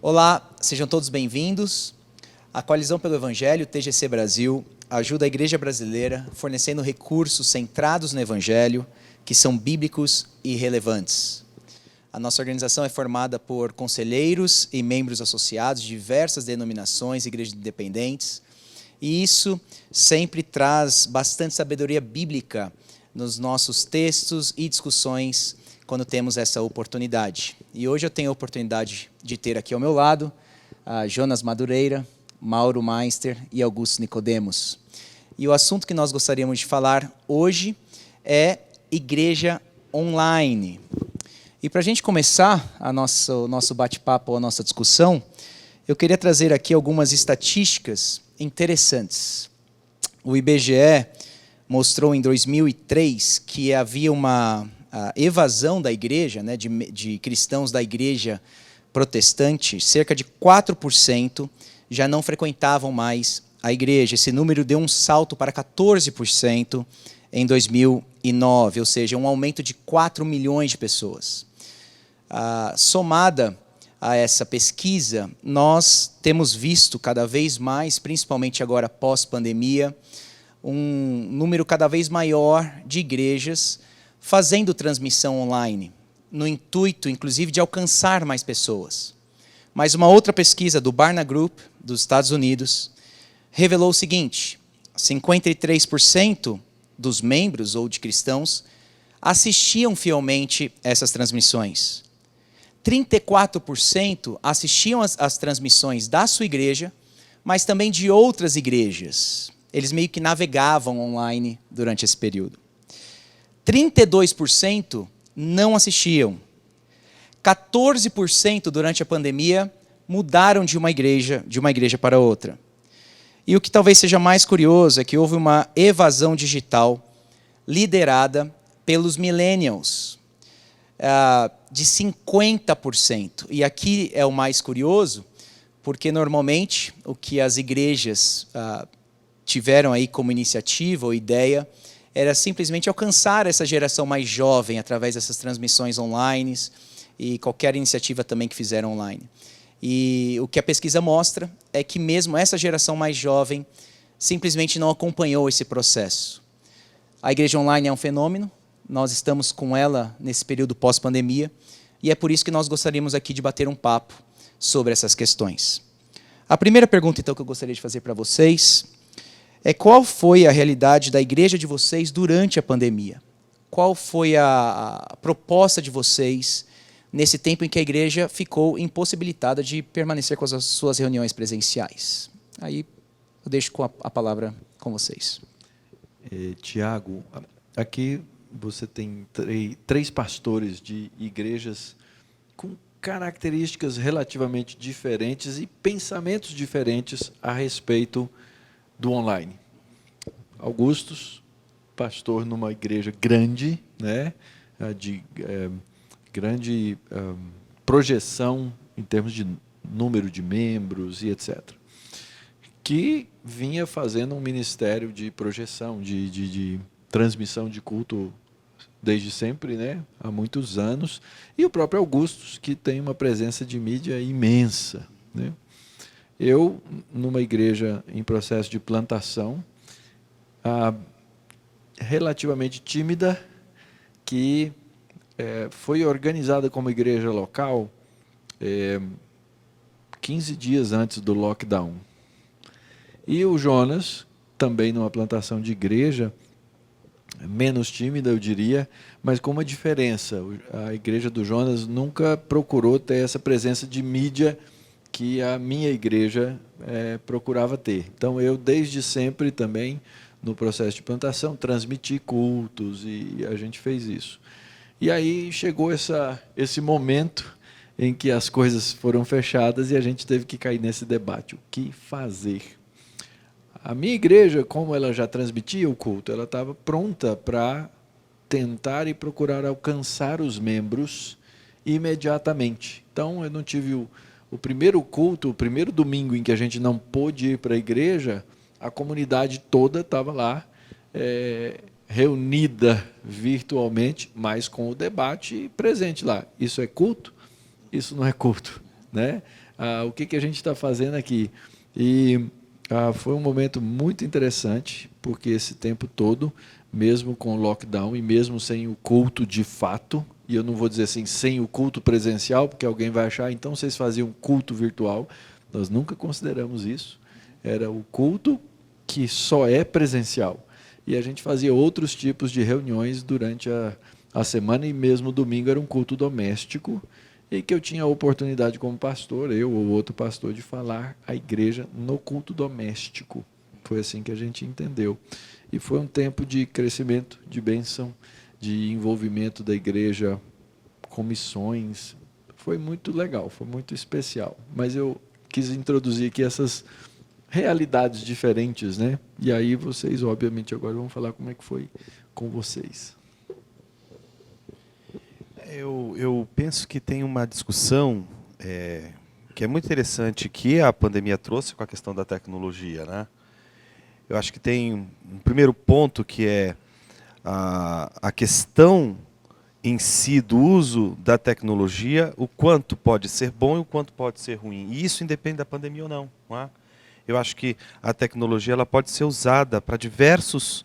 Olá, sejam todos bem-vindos. A Coalizão pelo Evangelho, TGC Brasil, ajuda a Igreja Brasileira fornecendo recursos centrados no Evangelho, que são bíblicos e relevantes. A nossa organização é formada por conselheiros e membros associados de diversas denominações e igrejas independentes, e isso sempre traz bastante sabedoria bíblica nos nossos textos e discussões quando temos essa oportunidade. E hoje eu tenho a oportunidade de ter aqui ao meu lado a Jonas Madureira, Mauro Meister e Augusto Nicodemos. E o assunto que nós gostaríamos de falar hoje é igreja online. E para a gente começar o nosso bate-papo, a nossa discussão, eu queria trazer aqui algumas estatísticas interessantes. O IBGE mostrou em 2003 que havia uma evasão da igreja, né, de cristãos da igreja protestante, cerca de 4% já não frequentavam mais a igreja. Esse número deu um salto para 14% em 2009, ou seja, um aumento de 4 milhões de pessoas. Somada a essa pesquisa, nós temos visto cada vez mais, principalmente agora pós-pandemia, um número cada vez maior de igrejas fazendo transmissão online, no intuito, inclusive, de alcançar mais pessoas. Mas uma outra pesquisa do Barna Group, dos Estados Unidos, revelou o seguinte: 53% dos membros ou de cristãos assistiam fielmente essas transmissões. 34% assistiam às transmissões da sua igreja, mas também de outras igrejas. Eles meio que navegavam online durante esse período. 32% não assistiam. 14% durante a pandemia mudaram de uma igreja para outra. E o que talvez seja mais curioso é que houve uma evasão digital liderada pelos millennials, de 50%. E aqui é o mais curioso, porque normalmente o que as igrejas tiveram aí como iniciativa ou ideia era simplesmente alcançar essa geração mais jovem através dessas transmissões online e qualquer iniciativa também que fizeram online. E o que a pesquisa mostra é que mesmo essa geração mais jovem simplesmente não acompanhou esse processo. A igreja online é um fenômeno, nós estamos com ela nesse período pós-pandemia, e é por isso que nós gostaríamos aqui de bater um papo sobre essas questões. A primeira pergunta, então, que eu gostaria de fazer para vocês é: qual foi a realidade da igreja de vocês durante a pandemia? Qual foi a proposta de vocês nesse tempo em que a igreja ficou impossibilitada de permanecer com as suas reuniões presenciais? Aí eu deixo a palavra com vocês. Tiago, aqui você tem três pastores de igrejas com características relativamente diferentes e pensamentos diferentes a respeito do online. Augustus, pastor numa igreja grande, né, de grande projeção em termos de número de membros e etc., que vinha fazendo um ministério de projeção, de transmissão de culto desde sempre, né, há muitos anos, e o próprio Augustus, que tem uma presença de mídia imensa, né. Eu, numa igreja em processo de plantação, relativamente tímida, que foi organizada como igreja local 15 dias antes do lockdown. E o Jonas, também numa plantação de igreja, menos tímida, eu diria, mas com uma diferença. A igreja do Jonas nunca procurou ter essa presença de mídia que a minha igreja procurava ter. Então, eu, desde sempre também, no processo de plantação, transmiti cultos e a gente fez isso. E aí chegou esse momento em que as coisas foram fechadas e a gente teve que cair nesse debate. O que fazer? A minha igreja, como ela já transmitia o culto, ela estava pronta para tentar e procurar alcançar os membros imediatamente. Então, eu não tive o primeiro culto, o primeiro domingo em que a gente não pôde ir para a igreja, a comunidade toda estava lá, reunida virtualmente, mas com o debate presente lá. Isso é culto? Isso não é culto, né? o que a gente está fazendo aqui. E foi um momento muito interessante, porque esse tempo todo, mesmo com o lockdown e mesmo sem o culto de fato, e eu não vou dizer assim, sem o culto presencial, porque alguém vai achar, então vocês faziam culto virtual. Nós nunca consideramos isso. Era o culto que só é presencial. E a gente fazia outros tipos de reuniões durante a semana, e mesmo domingo era um culto doméstico, e que eu tinha a oportunidade como pastor, eu ou outro pastor, de falar à igreja no culto doméstico. Foi assim que a gente entendeu. E foi um tempo de crescimento, de bênção, de envolvimento da igreja com missões. Foi muito legal, foi muito especial. Mas eu quis introduzir aqui essas realidades diferentes, né? E aí vocês, obviamente, agora vão falar como é que foi com vocês. Eu penso que tem uma discussão que é muito interessante que a pandemia trouxe com a questão da tecnologia, né? Eu acho que tem um primeiro ponto que é a questão em si do uso da tecnologia, o quanto pode ser bom e o quanto pode ser ruim. E isso independe da pandemia ou não, não é? Eu acho que a tecnologia ela pode ser usada para diversas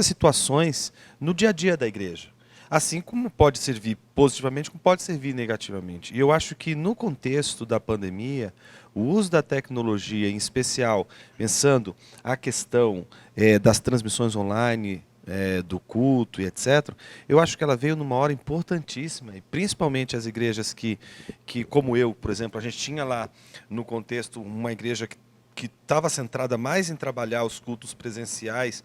situações no dia a dia da igreja. Assim como pode servir positivamente, como pode servir negativamente. E eu acho que no contexto da pandemia, o uso da tecnologia, em especial, pensando a questão das transmissões online, do culto e etc., eu acho que ela veio numa hora importantíssima, e principalmente as igrejas que, como eu, por exemplo, a gente tinha lá no contexto uma igreja que estava centrada mais em trabalhar os cultos presenciais,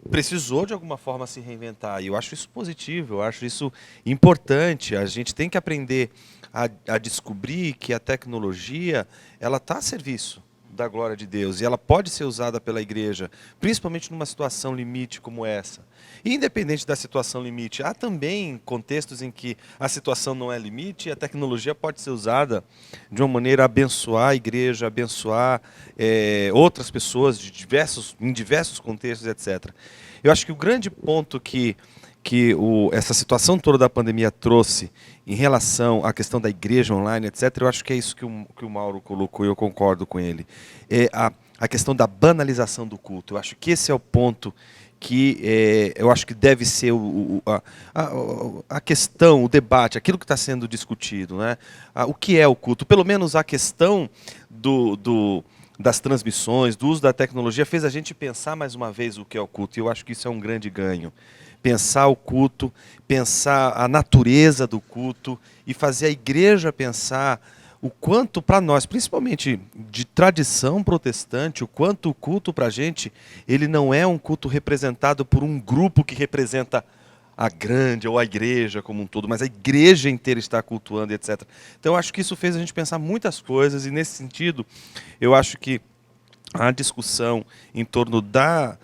precisou de alguma forma se reinventar. E eu acho isso positivo, eu acho isso importante. A gente tem que aprender a descobrir que a tecnologia ela está a serviço da glória de Deus, e ela pode ser usada pela igreja, principalmente numa situação limite como essa. E independente da situação limite, há também contextos em que a situação não é limite e a tecnologia pode ser usada de uma maneira a abençoar a igreja, abençoar outras pessoas em diversos contextos, etc. Eu acho que o grande ponto que essa situação toda da pandemia trouxe em relação à questão da igreja online, etc., eu acho que é isso que o Mauro colocou e eu concordo com ele. É a questão da banalização do culto. Eu acho que esse é o ponto que eu acho que deve ser a questão, o debate, aquilo que está sendo discutido, né? O que é o culto? Pelo menos a questão das transmissões, do uso da tecnologia, fez a gente pensar mais uma vez o que é o culto, e eu acho que isso é um grande ganho. Pensar o culto, pensar a natureza do culto e fazer a igreja pensar o quanto para nós, principalmente de tradição protestante, o quanto o culto para a gente, ele não é um culto representado por um grupo que representa a grande ou a igreja como um todo, mas a igreja inteira está cultuando, etc. Então eu acho que isso fez a gente pensar muitas coisas, e nesse sentido eu acho que a discussão em torno da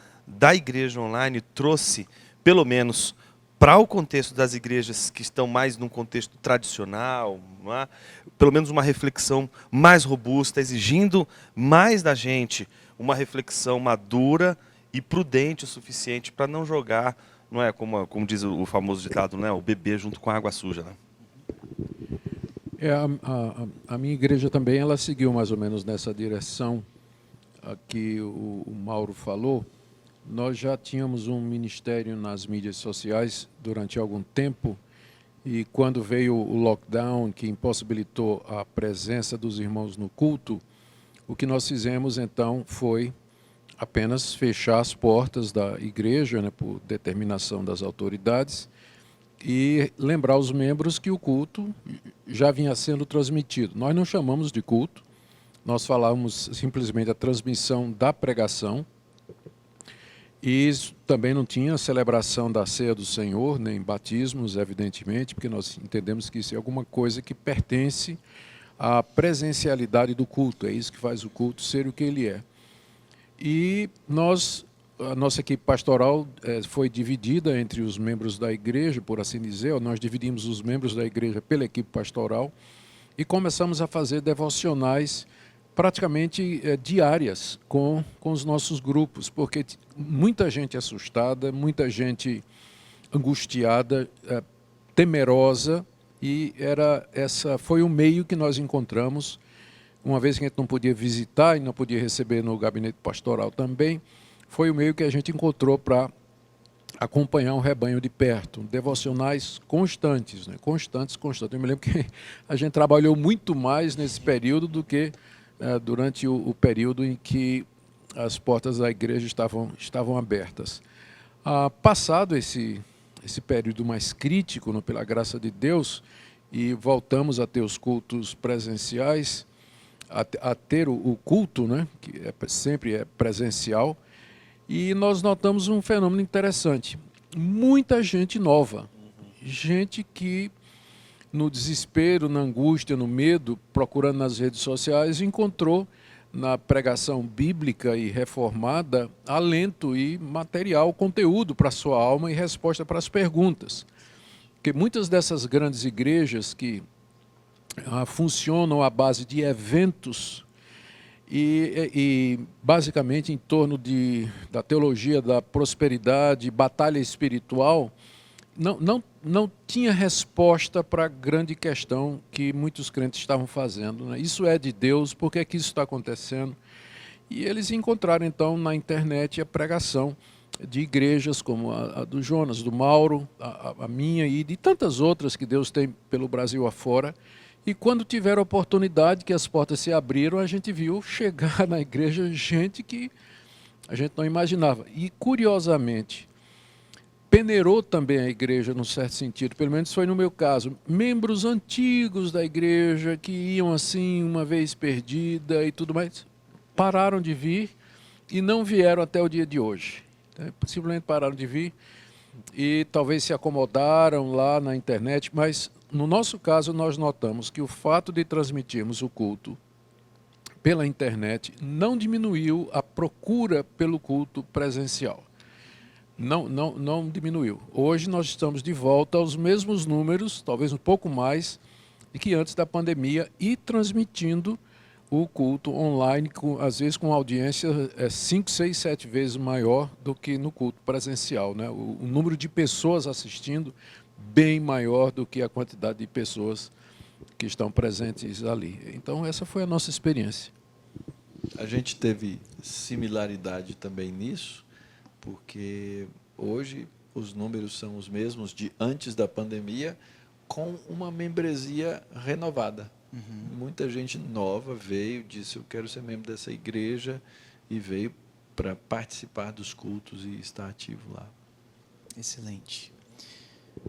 igreja online trouxe, pelo menos para o contexto das igrejas que estão mais num contexto tradicional, não é? Pelo menos uma reflexão mais robusta, exigindo mais da gente uma reflexão madura e prudente o suficiente para não jogar, não é, como diz o famoso ditado, não é, o bebê junto com a água suja, né? A minha igreja também ela seguiu mais ou menos nessa direção que o Mauro falou. Nós já tínhamos um ministério nas mídias sociais durante algum tempo, e quando veio o lockdown, que impossibilitou a presença dos irmãos no culto, o que nós fizemos então foi apenas fechar as portas da igreja, né, por determinação das autoridades, e lembrar os membros que o culto já vinha sendo transmitido. Nós não chamamos de culto, nós falávamos simplesmente a transmissão da pregação. E também não tinha celebração da ceia do Senhor, nem batismos, evidentemente, porque nós entendemos que isso é alguma coisa que pertence à presencialidade do culto. É isso que faz o culto ser o que ele é. E a nossa equipe pastoral foi dividida entre os membros da igreja, por assim dizer. Nós dividimos os membros da igreja pela equipe pastoral e começamos a fazer devocionais praticamente diárias com os nossos grupos, porque muita gente assustada, muita gente angustiada, temerosa, E foi o meio que nós encontramos, uma vez que a gente não podia visitar e não podia receber no gabinete pastoral também, foi o meio que a gente encontrou para acompanhar um rebanho de perto, devocionais constantes, né? Constantes. Eu me lembro que a gente trabalhou muito mais nesse período do que durante o período em que as portas da igreja estavam abertas. Passado esse período mais crítico, né, pela graça de Deus, e voltamos a ter os cultos presenciais, a ter o culto, né, que sempre é presencial, e nós notamos um fenômeno interessante. Muita gente nova, gente que no desespero, na angústia, no medo, procurando nas redes sociais, encontrou na pregação bíblica e reformada alento e material, conteúdo para a sua alma e resposta para as perguntas. Porque muitas dessas grandes igrejas que funcionam à base de eventos e basicamente em torno da teologia da prosperidade, batalha espiritual, não tinha resposta para a grande questão que muitos crentes estavam fazendo, né? Isso é de Deus, por que é que isso está acontecendo? E eles encontraram, então, na internet a pregação de igrejas como a do Jonas, do Mauro, a minha e de tantas outras que Deus tem pelo Brasil afora. E quando tiveram a oportunidade, que as portas se abriram, a gente viu chegar na igreja gente que a gente não imaginava. E, curiosamente, peneirou também a igreja, num certo sentido, pelo menos foi no meu caso, membros antigos da igreja que iam assim, uma vez perdida e tudo mais, pararam de vir e não vieram até o dia de hoje. Simplesmente pararam de vir e talvez se acomodaram lá na internet, mas no nosso caso nós notamos que o fato de transmitirmos o culto pela internet não diminuiu a procura pelo culto presencial. Não diminuiu. Hoje nós estamos de volta aos mesmos números, talvez um pouco mais, do que antes da pandemia, e transmitindo o culto online, às vezes com audiência 5, 6, 7 vezes maior do que no culto presencial, né? O número de pessoas assistindo bem maior do que a quantidade de pessoas que estão presentes ali. Então, essa foi a nossa experiência. A gente teve similaridade também nisso, porque hoje os números são os mesmos de antes da pandemia, com uma membresia renovada. Muita gente nova veio, disse, eu quero ser membro dessa igreja, e veio para participar dos cultos e estar ativo lá. Excelente.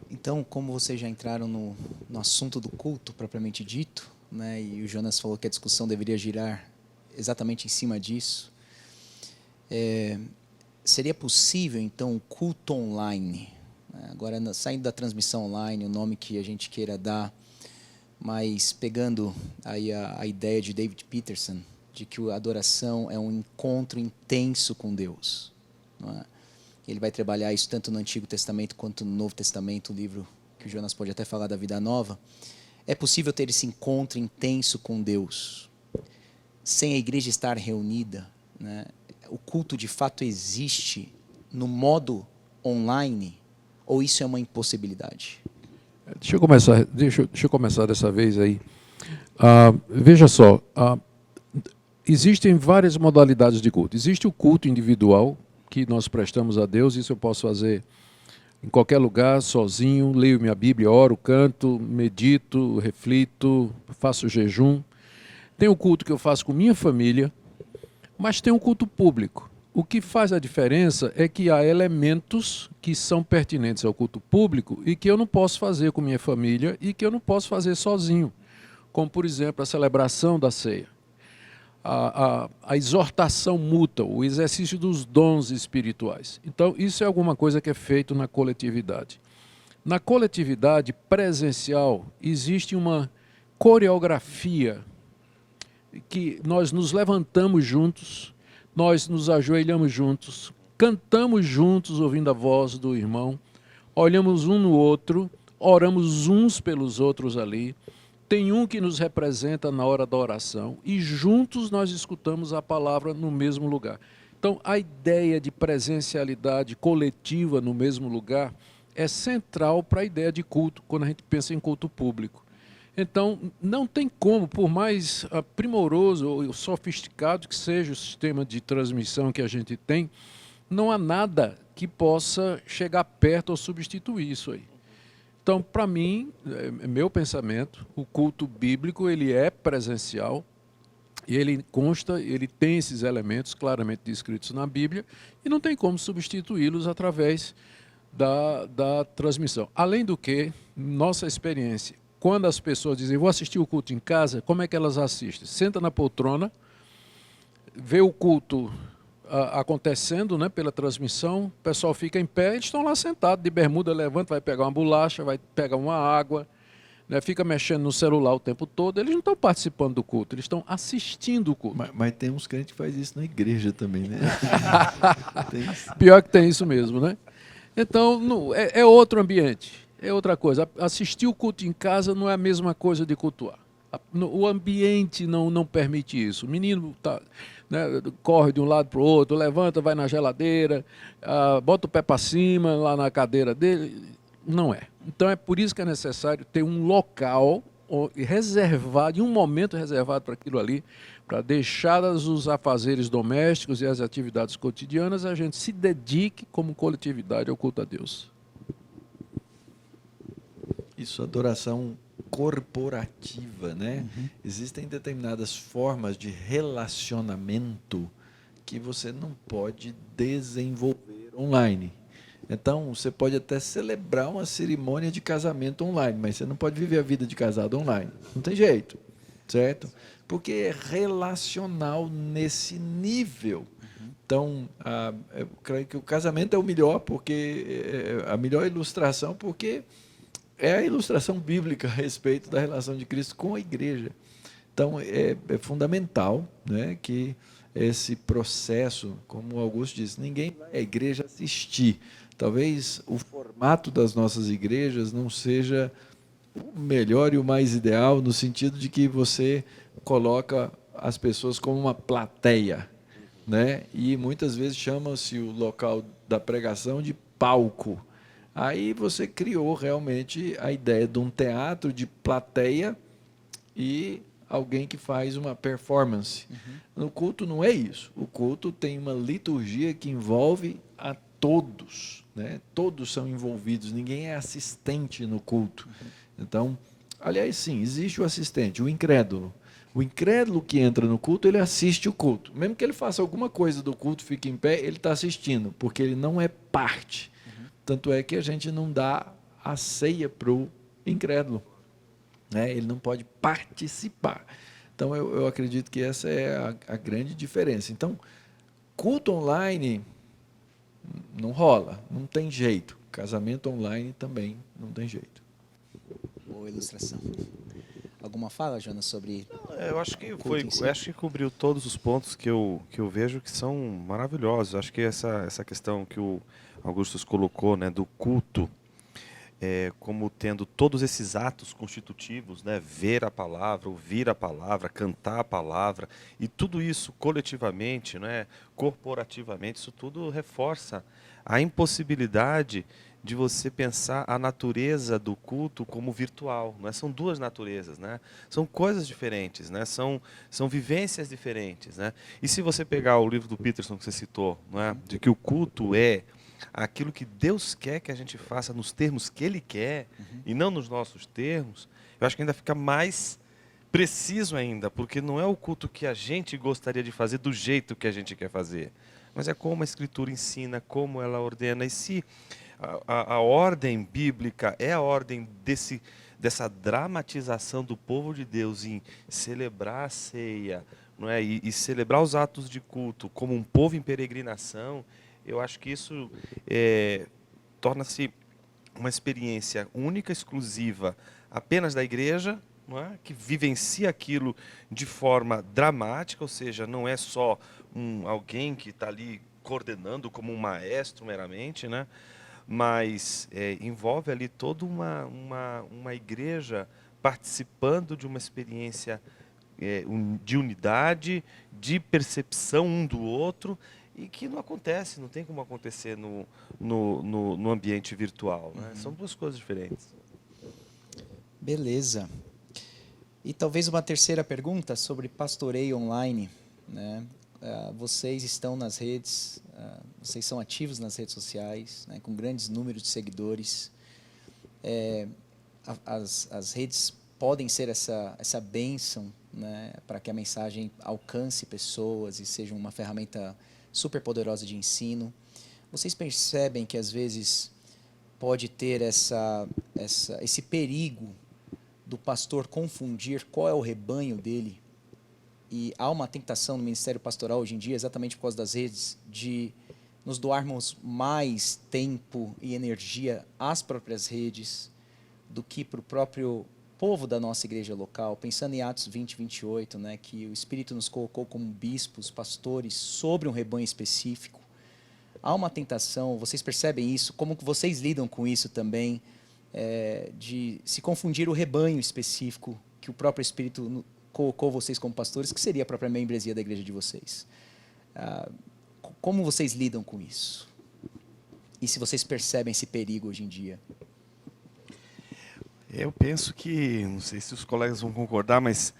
Então, como vocês já entraram no assunto do culto propriamente dito, né, e o Jonas falou que a discussão deveria girar exatamente em cima disso, seria possível, então, um culto online? Agora, saindo da transmissão online, o nome que a gente queira dar, mas pegando aí a ideia de David Peterson, de que a adoração é um encontro intenso com Deus. Não é? Ele vai trabalhar isso tanto no Antigo Testamento quanto no Novo Testamento, o livro que o Jonas pode até falar da Vida Nova. É possível ter esse encontro intenso com Deus, sem a igreja estar reunida, né? O culto de fato existe no modo online, ou isso é uma impossibilidade? Deixa eu começar dessa vez aí. Veja só, existem várias modalidades de culto. Existe o culto individual, que nós prestamos a Deus, isso eu posso fazer em qualquer lugar, sozinho, leio minha Bíblia, oro, canto, medito, reflito, faço jejum. Tem o culto que eu faço com minha família, mas tem um culto público. O que faz a diferença é que há elementos que são pertinentes ao culto público e que eu não posso fazer com minha família e que eu não posso fazer sozinho, como, por exemplo, a celebração da ceia, a exortação mútua, o exercício dos dons espirituais. Então, isso é alguma coisa que é feito na coletividade. Na coletividade presencial, existe uma coreografia que nós nos levantamos juntos, nós nos ajoelhamos juntos, cantamos juntos ouvindo a voz do irmão, olhamos um no outro, oramos uns pelos outros ali, tem um que nos representa na hora da oração e juntos nós escutamos a palavra no mesmo lugar. Então, a ideia de presencialidade coletiva no mesmo lugar é central para a ideia de culto, quando a gente pensa em culto público. Então, não tem como, por mais primoroso ou sofisticado que seja o sistema de transmissão que a gente tem, não há nada que possa chegar perto ou substituir isso aí. Então, para mim, meu pensamento, o culto bíblico ele é presencial, e ele tem esses elementos claramente descritos na Bíblia, e não tem como substituí-los através da transmissão. Além do que, nossa experiência, quando as pessoas dizem, vou assistir o culto em casa, como é que elas assistem? Senta na poltrona, vê o culto acontecendo, né, pela transmissão, o pessoal fica em pé, eles estão lá sentados, de bermuda, levanta, vai pegar uma bolacha, vai pegar uma água, né, fica mexendo no celular o tempo todo, eles não estão participando do culto, eles estão assistindo o culto. Mas tem uns crentes que fazem isso na igreja também, né? Tem isso. Pior que tem isso mesmo, né? Então, é outro ambiente, é outra coisa. Assistir o culto em casa não é a mesma coisa de cultuar. O ambiente não permite isso. O menino né, corre de um lado para o outro, levanta, vai na geladeira, bota o pé para cima lá na cadeira dele. Não é. Então é por isso que é necessário ter um local reservado, um momento reservado para aquilo ali, para deixados os afazeres domésticos e as atividades cotidianas, a gente se dedique como coletividade ao culto a Deus. Isso, adoração corporativa, né? Existem determinadas formas de relacionamento que você não pode desenvolver online. Então, você pode até celebrar uma cerimônia de casamento online, mas você não pode viver a vida de casado online. Não tem jeito, certo? Porque é relacional nesse nível. Então, eu creio que o casamento é o melhor, porque a melhor ilustração, porque é a ilustração bíblica a respeito da relação de Cristo com a igreja. Então, é fundamental, né, que esse processo, como o Augusto disse, ninguém vai à igreja assistir. Talvez o formato das nossas igrejas não seja o melhor e o mais ideal, no sentido de que você coloca as pessoas como uma plateia, né? E muitas vezes chama-se o local da pregação de palco. Aí você criou realmente a ideia de um teatro de plateia e alguém que faz uma performance. No culto não é isso. O culto tem uma liturgia que envolve a todos, né? Todos são envolvidos, ninguém é assistente no culto. Então, aliás, sim, existe o assistente, o incrédulo. O incrédulo que entra no culto, ele assiste o culto. Mesmo que ele faça alguma coisa do culto, fique em pé, ele está assistindo, porque ele não é parte. Tanto é que a gente não dá a ceia para o incrédulo, né? Ele não pode participar. Então, eu acredito que essa é a grande diferença. Então, culto online não rola, não tem jeito. Casamento online também não tem jeito. Boa ilustração. Alguma fala, Jonas, sobre... Eu acho que culto acho que cobriu todos os pontos que eu vejo que são maravilhosos. Acho que essa questão que o Augustus colocou, né, do culto, como tendo todos esses atos constitutivos, né, ver a palavra, ouvir a palavra, cantar a palavra, e tudo isso coletivamente, né, corporativamente, isso tudo reforça a impossibilidade de você pensar a natureza do culto como virtual, né? São duas naturezas, né? São coisas diferentes, né? São vivências diferentes, né? E se você pegar o livro do Peterson que você citou, né, de que o culto é aquilo que Deus quer que a gente faça nos termos que Ele quer e não nos nossos termos, eu acho que ainda fica mais preciso ainda, porque não é o culto que a gente gostaria de fazer do jeito que a gente quer fazer, mas é como a Escritura ensina, como ela ordena. E se a ordem bíblica é a ordem dessa dramatização do povo de Deus em celebrar a ceia, não é? E celebrar os atos de culto como um povo em peregrinação, eu acho que isso torna-se uma experiência única, exclusiva, apenas da igreja, não é? Que vivencia aquilo de forma dramática, ou seja, não é só alguém que está ali coordenando como um maestro meramente, né? Mas envolve ali toda uma igreja participando de uma experiência de unidade, de percepção um do outro, e que não acontece, não tem como acontecer no ambiente virtual. Né? São duas coisas diferentes. Beleza. E talvez uma terceira pergunta sobre pastoreio online, né? Vocês estão nas redes, vocês são ativos nas redes sociais, né, com grandes números de seguidores. As redes podem ser essa bênção, né, para que a mensagem alcance pessoas e seja uma ferramenta super poderosa de ensino. Vocês percebem que às vezes pode ter esse perigo do pastor confundir qual é o rebanho dele? E há uma tentação no ministério pastoral hoje em dia, exatamente por causa das redes, de nos doarmos mais tempo e energia às próprias redes do que para o próprio povo da nossa igreja local. Pensando em Atos 20, 28, né, que o Espírito nos colocou como bispos, pastores, sobre um rebanho específico. Há uma tentação, vocês percebem isso? Como que vocês lidam com isso também? De se confundir o rebanho específico que o próprio Espírito colocou vocês como pastores, que seria a própria membresia da igreja de vocês. Como vocês lidam com isso? E se vocês percebem esse perigo hoje em dia? Eu penso que, não sei se os colegas vão concordar, mas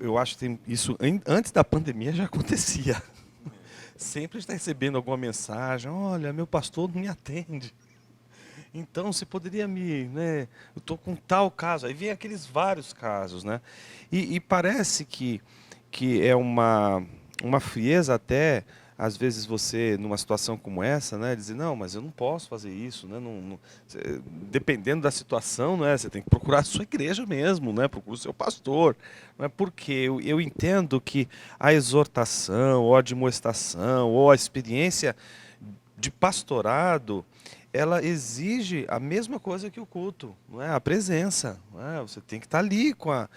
eu acho que isso antes da pandemia já acontecia. Sempre está recebendo alguma mensagem, olha, meu pastor não me atende. Então, você poderia né, eu estou com tal caso. Aí vem aqueles vários casos, né? E parece que é uma frieza até, às vezes você, numa situação como essa, né, dizer, não, mas eu não posso fazer isso, né? Dependendo da situação, né, você tem que procurar a sua igreja mesmo, né? Procura o seu pastor. Não é porque eu entendo que a exortação, ou a admoestação, ou a experiência de pastorado, ela exige a mesma coisa que o culto, não é? A presença. Não é? Você tem que estar ali com a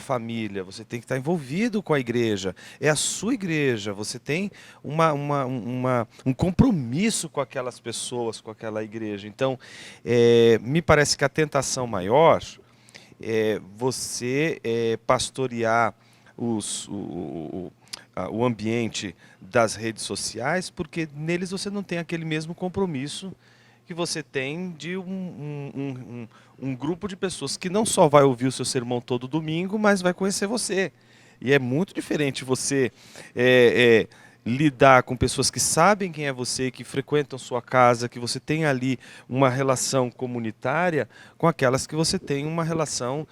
família, você tem que estar envolvido com a igreja. É a sua igreja, você tem um compromisso com aquelas pessoas, com aquela igreja. Então, me parece que a tentação maior é você pastorear o ambiente das redes sociais, porque neles você não tem aquele mesmo compromisso que você tem de um grupo de pessoas que não só vai ouvir o seu sermão todo domingo, mas vai conhecer você. E é muito diferente você lidar com pessoas que sabem quem é você, que frequentam sua casa, que você tem ali uma relação comunitária, com aquelas que você tem uma relação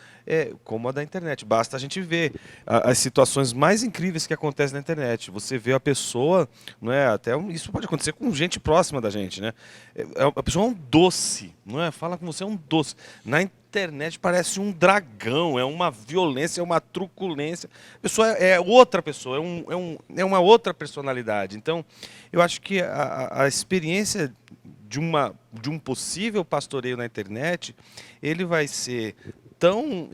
como a da internet. Basta a gente ver as situações mais incríveis que acontecem na internet. Você vê a pessoa, não é? Até isso pode acontecer com gente próxima da gente, né? A pessoa é um doce, não é? Fala com você é um doce. Na internet parece um dragão, é uma violência, é uma truculência. A pessoa é outra pessoa, é uma outra personalidade. Então, eu acho que a experiência de um possível pastoreio na internet, ele vai ser tão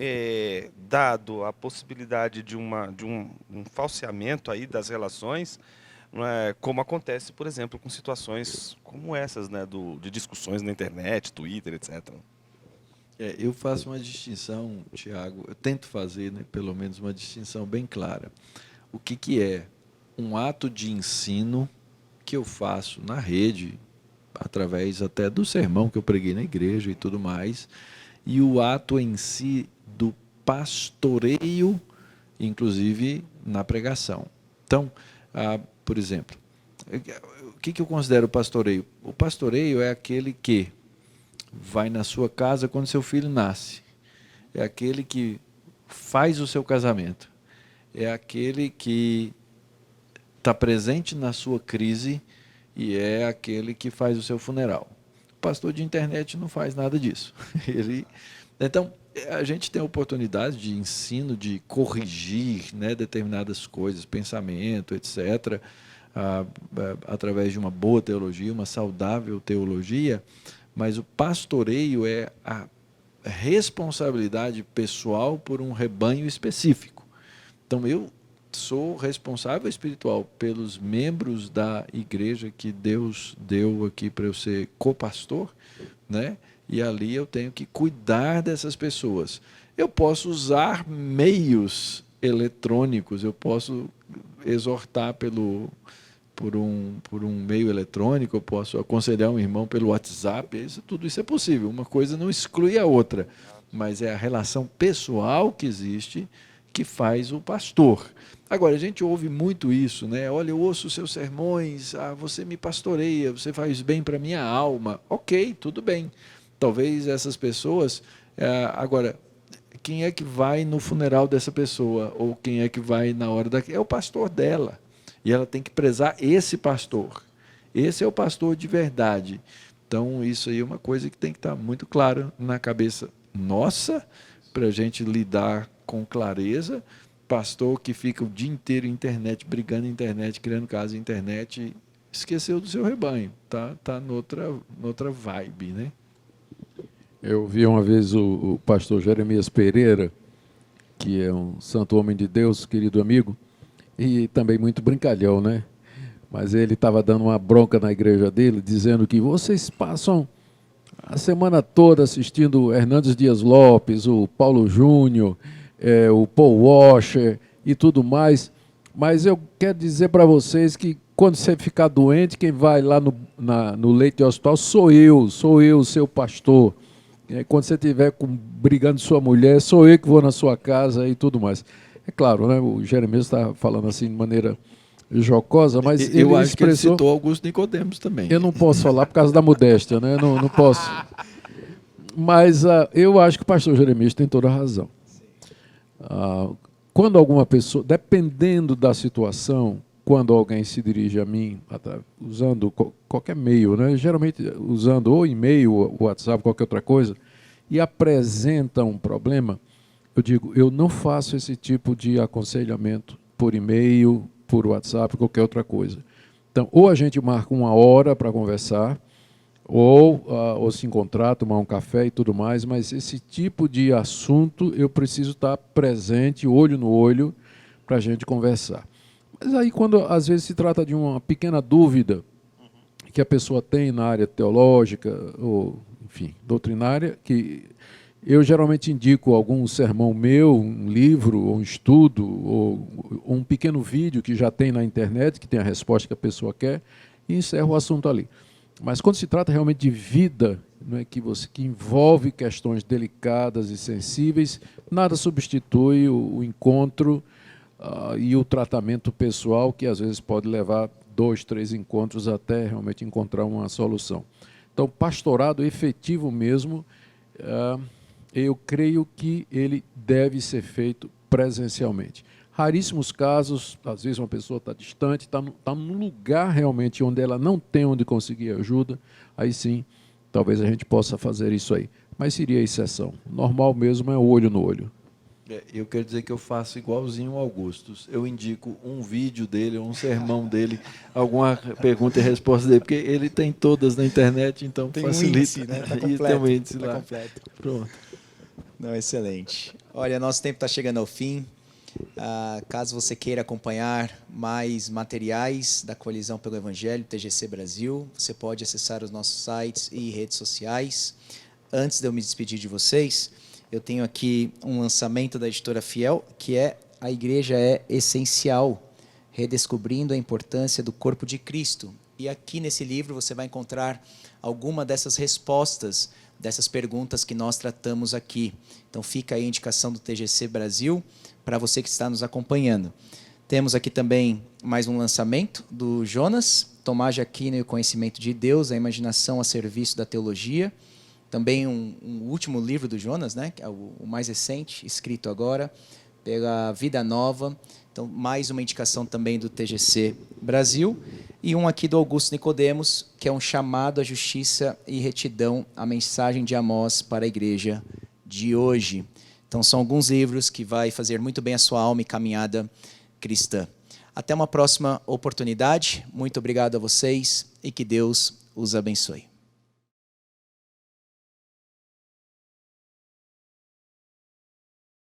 dado a possibilidade de um falseamento aí das relações, não é, como acontece, por exemplo, com situações como essas, né, de discussões na internet, Twitter, etc. Eu faço uma distinção, Tiago, eu tento fazer, né, pelo menos uma distinção bem clara. O que é um ato de ensino que eu faço na rede, através até do sermão que eu preguei na igreja e tudo mais, e o ato em si do pastoreio, inclusive na pregação. Então, por exemplo, o que eu considero pastoreio? O pastoreio é aquele que vai na sua casa quando seu filho nasce. É aquele que faz o seu casamento. É aquele que está presente na sua crise e é aquele que faz o seu funeral. O pastor de internet não faz nada disso. Então, a gente tem a oportunidade de ensino, de corrigir, né, determinadas coisas, pensamento, etc., através de uma boa teologia, uma saudável teologia, mas o pastoreio é a responsabilidade pessoal por um rebanho específico. Então, eu sou responsável espiritual pelos membros da igreja que Deus deu aqui para eu ser copastor, né? E ali eu tenho que cuidar dessas pessoas. Eu posso usar meios eletrônicos, eu posso exortar por um meio eletrônico, eu posso aconselhar um irmão pelo WhatsApp, tudo isso é possível. Uma coisa não exclui a outra, mas é a relação pessoal que existe que faz o pastor. Agora, a gente ouve muito isso, né? Olha, eu ouço os seus sermões, você me pastoreia, você faz bem para a minha alma. Ok, tudo bem. Talvez essas pessoas... agora, quem é que vai no funeral dessa pessoa? Ou quem é que vai na hora da... É o pastor dela. E ela tem que prezar esse pastor. Esse é o pastor de verdade. Então, isso aí é uma coisa que tem que estar muito clara na cabeça nossa, para a gente lidar com clareza. Pastor que fica o dia inteiro na internet, brigando na internet, criando casa na internet, esqueceu do seu rebanho. Tá noutra vibe, né? Eu vi uma vez o pastor Jeremias Pereira, que é um santo homem de Deus, querido amigo, e também muito brincalhão, né? Mas ele estava dando uma bronca na igreja dele, dizendo que vocês passam a semana toda assistindo Hernandes Dias Lopes, o Paulo Júnior, o Paul Washer e tudo mais, mas eu quero dizer para vocês que quando você ficar doente, quem vai lá no leito de hospital sou eu, seu pastor. Quando você estiver brigando com sua mulher, sou eu que vou na sua casa e tudo mais. É claro, né? O Jeremias está falando assim de maneira jocosa, mas eu acho expressou... que ele citou Augusto Nicodemos também. Eu não posso falar por causa da modéstia, né? Não posso. Mas eu acho que o pastor Jeremias tem toda a razão. Quando alguma pessoa, dependendo da situação, quando alguém se dirige a mim, usando qualquer meio, né? Geralmente usando ou e-mail, ou WhatsApp, qualquer outra coisa, e apresenta um problema, eu digo, eu não faço esse tipo de aconselhamento por e-mail, por WhatsApp, qualquer outra coisa. Então, ou a gente marca uma hora para conversar, ou se encontrar, tomar um café e tudo mais, mas esse tipo de assunto eu preciso estar presente, olho no olho, para a gente conversar. Mas aí, quando às vezes se trata de uma pequena dúvida que a pessoa tem na área teológica, ou, enfim, doutrinária, que eu geralmente indico algum sermão meu, um livro, ou um estudo, ou um pequeno vídeo que já tem na internet, que tem a resposta que a pessoa quer, e encerro o assunto ali. Mas quando se trata realmente de vida, né, que envolve questões delicadas e sensíveis, nada substitui o encontro e o tratamento pessoal, que às vezes pode levar 2, 3 encontros até realmente encontrar uma solução. Então, pastorado efetivo mesmo, eu creio que ele deve ser feito presencialmente. Raríssimos casos, às vezes uma pessoa está distante, está num lugar realmente onde ela não tem onde conseguir ajuda, aí sim, talvez a gente possa fazer isso aí. Mas seria exceção. Normal mesmo é olho no olho. Eu quero dizer que eu faço igualzinho ao Augustus. Eu indico um vídeo dele, um sermão dele, alguma pergunta e resposta dele, porque ele tem todas na internet, então tem facilita. Um índice, né? Tá completo, tem um índice tá lá. Completo. Pronto. Não, excelente. Olha, nosso tempo está chegando ao fim. Caso você queira acompanhar mais materiais da Coalizão pelo Evangelho, TGC Brasil, você pode acessar os nossos sites e redes sociais. Antes de eu me despedir de vocês, eu tenho aqui um lançamento da editora Fiel, que é A Igreja é Essencial, redescobrindo a importância do corpo de Cristo. E aqui nesse livro você vai encontrar alguma dessas respostas, dessas perguntas que nós tratamos aqui. Então fica aí a indicação do TGC Brasil, para você que está nos acompanhando. Temos aqui também mais um lançamento do Jonas, Tomás de Aquino e o Conhecimento de Deus, a imaginação a serviço da teologia. Também um último livro do Jonas, né, que é o mais recente, escrito agora pela Vida Nova. Então, mais uma indicação também do TGC Brasil. E um aqui do Augusto Nicodemos, que é um chamado à justiça e retidão, a mensagem de Amós para a igreja de hoje. Então, são alguns livros que vai fazer muito bem a sua alma e caminhada cristã. Até uma próxima oportunidade. Muito obrigado a vocês e que Deus os abençoe.